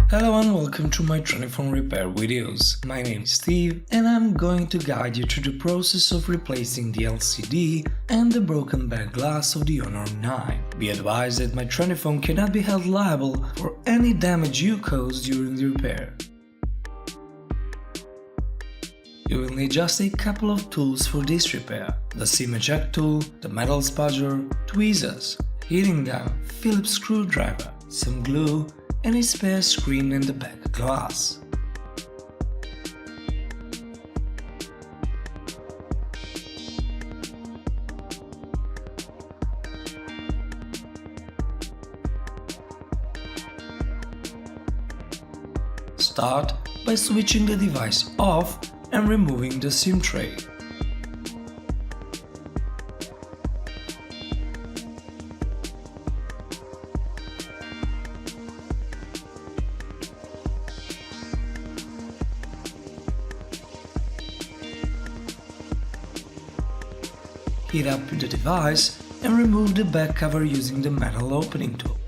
Hello and welcome to my MyTrendyPhone repair videos. My name is Steve and I'm going to guide you through the process of replacing the LCD and the broken back glass of the Honor 9. Be advised that my MyTrendyPhone cannot be held liable for any damage you cause during the repair. You will need just a couple of tools for this repair: the SIM eject tool, the metal spudger, tweezers, heating gun, Phillips screwdriver, some glue, and a spare screen in the back glass. Start by switching the device off and removing the SIM tray. Heat up the device and remove the back cover using the metal opening tool.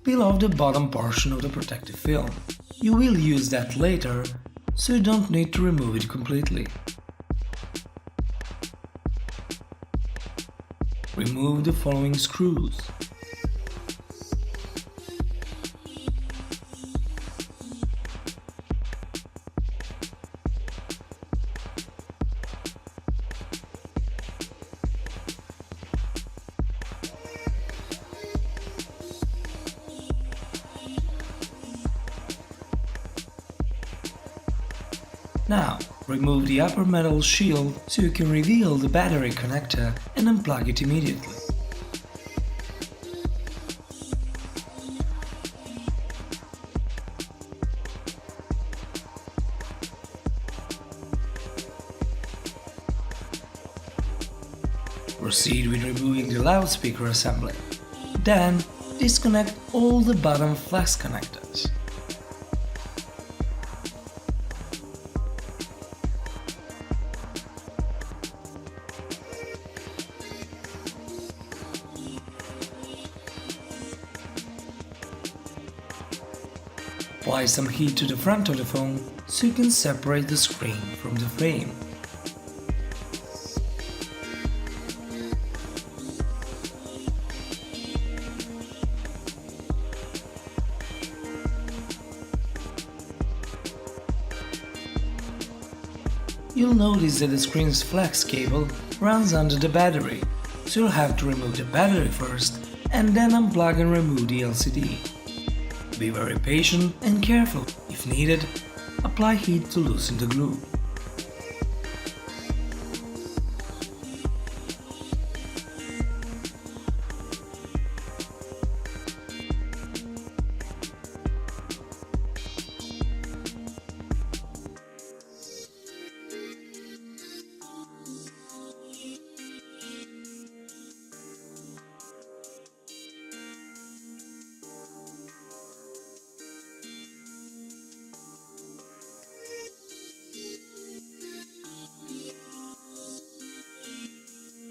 Peel off the bottom portion of the protective film. You will use that later, so you don't need to remove it completely. Remove the following screws. Now, remove the upper metal shield so you can reveal the battery connector and unplug it immediately. Proceed with removing the loudspeaker assembly. Then, disconnect all the bottom flex connectors. Apply some heat to the front of the phone so you can separate the screen from the frame. You'll notice that the screen's flex cable runs under the battery, so you'll have to remove the battery first and then unplug and remove the LCD. Be very patient and careful. If needed, apply heat to loosen the glue.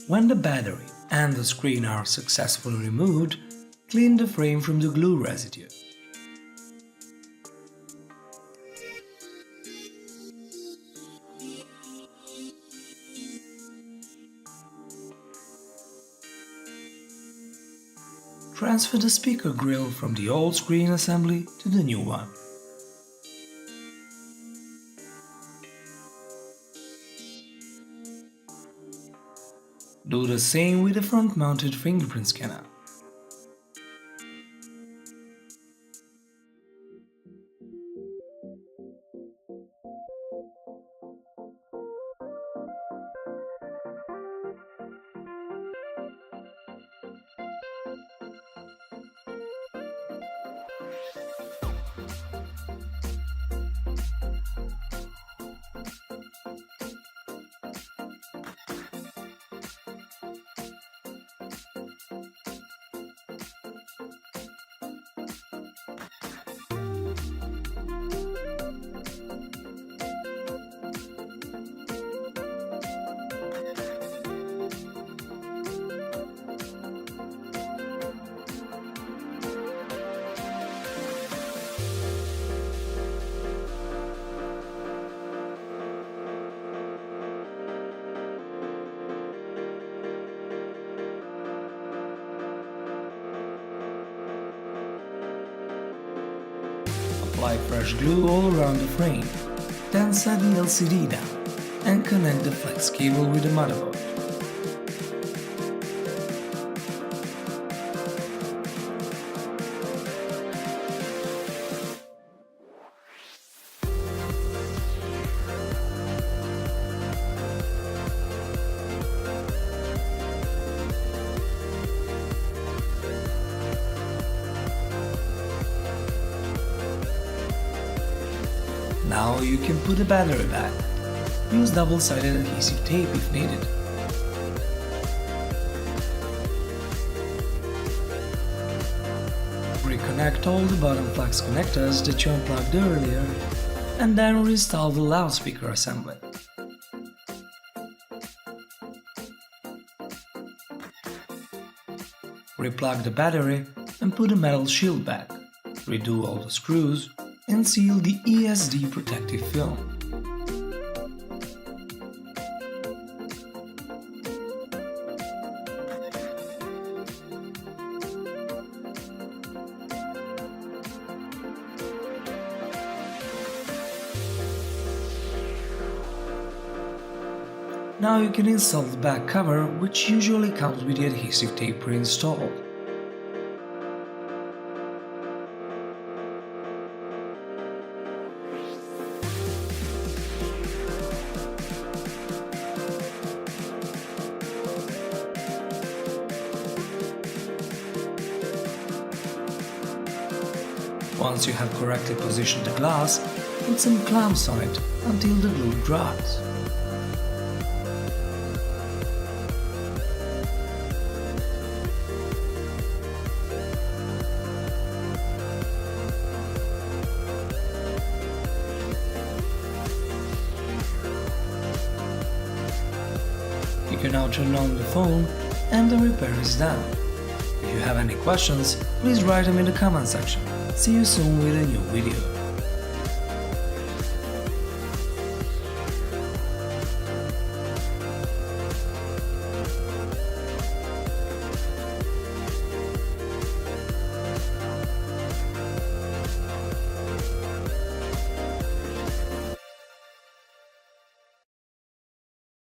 When the battery and the screen are successfully removed, clean the frame from the glue residue. Transfer the speaker grill from the old screen assembly to the new one. Do the same with the front-mounted fingerprint scanner. Apply fresh glue all around the frame. Then set the LCD down and connect the flex cable with the motherboard. Now you can put the battery back. Use double-sided adhesive tape if needed. Reconnect all the bottom flex connectors that you unplugged earlier, and then reinstall the loudspeaker assembly. Replug the battery and put the metal shield back. Redo all the screws and seal the ESD protective film. Now you can install the back cover, which usually comes with the adhesive tape pre-installed. Once you have correctly positioned the glass, put some clamps on it until the glue dries. You can now turn on the phone and the repair is done. If you have any questions, please write them in the comment section. See you soon with a new video.